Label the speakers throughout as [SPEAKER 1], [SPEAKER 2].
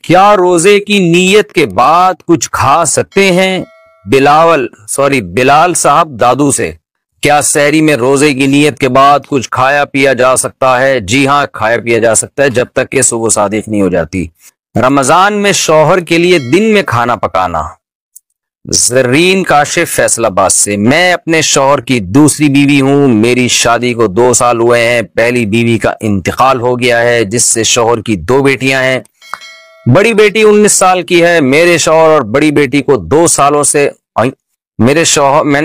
[SPEAKER 1] کیا روزے کی نیت کے بعد کچھ کھا سکتے ہیں؟ بلال صاحب دادو سے، کیا سحری میں روزے کی نیت کے بعد کچھ کھایا پیا جا سکتا ہے؟ جی ہاں، کھایا پیا جا سکتا ہے جب تک کہ صبح صادق نہیں ہو جاتی۔ رمضان میں شوہر کے لیے دن میں کھانا پکانا۔ زرین کاشف فیصل آباد سے، میں اپنے شوہر کی دوسری بیوی ہوں، میری شادی کو 2 سال ہوئے ہیں، پہلی بیوی کا انتقال ہو گیا ہے جس سے شوہر کی 2 بیٹیاں ہیں، بڑی بیٹی 19 سال کی ہے۔ میرے شوہر اور بڑی بیٹی کو 2 سالوں سے میں نے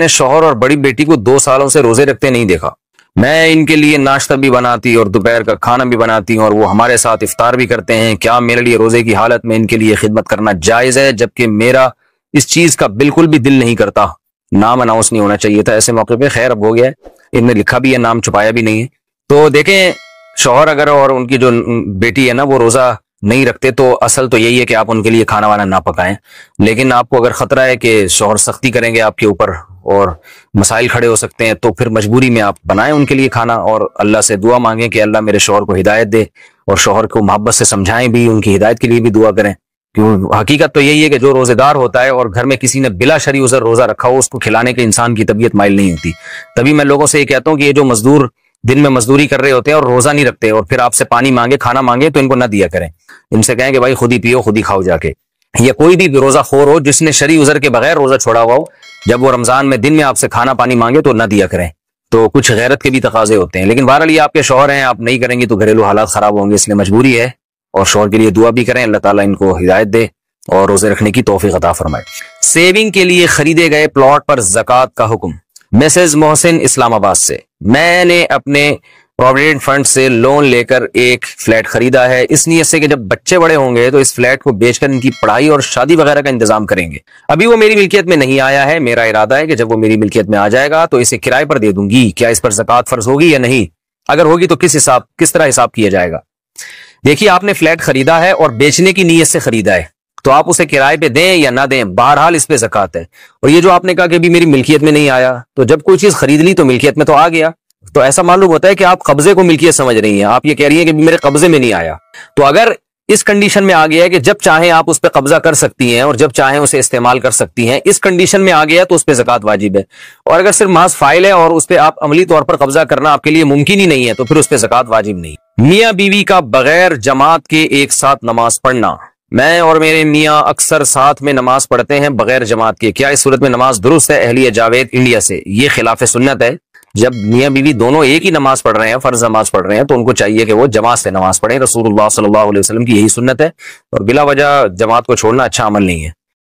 [SPEAKER 1] شوہر اور بڑی بیٹی کو 2 سالوں سے روزے رکھتے نہیں دیکھا۔ میں ان کے لیے ناشتہ بھی بناتی اور دوپہر کا کھانا بھی بناتی ہوں اور وہ ہمارے ساتھ افطار بھی کرتے ہیں۔ کیا میرے لیے روزے کی حالت میں ان کے لیے خدمت کرنا جائز ہے؟ جبکہ میرا اس چیز کا بالکل بھی دل نہیں کرتا۔ نام اناؤنس نہیں ہونا چاہیے تھا ایسے موقع پہ، خیر اب ہو گیا ہے، ان نے لکھا بھی ہے، نام چھپایا بھی نہیں ہے۔ تو دیکھیں، شوہر اگر اور ان کی جو بیٹی ہے نا وہ روزہ نہیں رکھتے تو اصل تو یہی ہے کہ آپ ان کے لیے کھانا وانا نہ پکائیں، لیکن آپ کو اگر خطرہ ہے کہ شوہر سختی کریں گے آپ کے اوپر اور مسائل کھڑے ہو سکتے ہیں تو پھر مجبوری میں آپ بنائیں ان کے لیے کھانا اور اللہ سے دعا مانگیں کہ اللہ میرے شوہر کو ہدایت دے، اور شوہر کو محبت سے سمجھائیں بھی، ان کی ہدایت کے لیے بھی دعا کریں۔ کیوں حقیقت تو یہی ہے کہ جو روزے دار ہوتا ہے اور گھر میں کسی نے بلا شرعی عذر روزہ رکھا ہو، اس کو کھلانے کے انسان کی طبیعت مائل نہیں ہوتی۔ تبھی میں لوگوں سے یہ کہتا ہوں کہ یہ جو مزدور دن میں مزدوری کر رہے ہوتے ہیں اور روزہ نہیں رکھتے اور پھر آپ سے پانی مانگے، کھانا مانگے، تو ان کو نہ دیا کریں، ان سے کہیں کہ بھائی خود ہی پیو، خود ہی کھاؤ جا کے۔ یا کوئی بھی روزہ خور ہو جس نے شرعی عذر کے بغیر روزہ چھوڑا ہوا ہو، جب وہ رمضان میں دن میں آپ سے کھانا پانی مانگے تو نہ دیا کریں۔ تو کچھ غیرت کے بھی تقاضے ہوتے ہیں، لیکن بہرحال یہ آپ کے شوہر ہیں، آپ نہیں کریں گی تو گھریلو حالات خراب ہوں گے، اس لیے مجبوری ہے، اور شوہر کے لیے دعا بھی کریں، اللہ تعالیٰ ان کو ہدایت دے اور روزے رکھنے کی توفیق عطا فرمائے۔ سیونگ کے لیے خریدے گئے پلاٹ پر زکوٰۃ کا حکم۔ مسز محسن اسلام آباد سے، میں نے اپنے پروویڈنٹ فنڈ سے لون لے کر ایک فلیٹ خریدا ہے، اس نیت سے کہ جب بچے بڑے ہوں گے تو اس فلیٹ کو بیچ کر ان کی پڑھائی اور شادی وغیرہ کا انتظام کریں گے۔ ابھی وہ میری ملکیت میں نہیں آیا ہے، میرا ارادہ ہے کہ جب وہ میری ملکیت میں آ جائے گا تو اسے کرائے پر دے دوں گی۔ کیا اس پر زکوٰۃ فرض ہوگی یا نہیں؟ اگر ہوگی تو کس طرح حساب کیا جائے گا؟ دیکھیے، آپ نے فلیٹ خریدا ہے اور بیچنے کی نیت سے خریدا ہے تو آپ اسے کرائے پہ دیں یا نہ دیں، بہرحال اس پہ زکوٰۃ ہے۔ اور یہ جو آپ نے کہا کہ ابھی میری ملکیت میں نہیں آیا، تو جب کوئی چیز خرید لی تو ملکیت میں تو آ گیا، تو ایسا معلوم ہوتا ہے کہ آپ قبضے کو ملکیت سمجھ رہی ہیں۔ آپ یہ کہہ رہی ہیں کہ میرے قبضے میں نہیں آیا، تو اگر اس کنڈیشن میں آ گیا ہے کہ جب چاہیں آپ اس پہ قبضہ کر سکتی ہیں اور جب چاہیں اسے استعمال کر سکتی ہیں، اس کنڈیشن میں آ گیا تو اس پہ زکوٰۃ واجب ہے۔ اور اگر صرف محض فائل ہے اور اس پہ آپ عملی طور پر قبضہ کرنا آپ کے لیے ممکن ہی نہیں ہے تو پھر اس پہ زکوٰۃ واجب نہیں۔ میاں بیوی کا بغیر جماعت کے ایک ساتھ نماز پڑھنا۔ میں اور میرے میاں اکثر ساتھ میں نماز پڑھتے ہیں بغیر جماعت کے، کیا اس صورت میں نماز درست ہے؟ اہلیہ جاوید انڈیا سے، یہ خلاف سنت ہے۔ جب میاں بیوی دونوں ایک ہی نماز پڑھ رہے ہیں، فرض نماز پڑھ رہے ہیں، تو ان کو چاہیے کہ وہ جماعت سے نماز پڑھیں۔ رسول اللہ صلی اللہ علیہ وسلم کی یہی سنت ہے، اور بلا وجہ جماعت کو چھوڑنا اچھا عمل نہیں ہے۔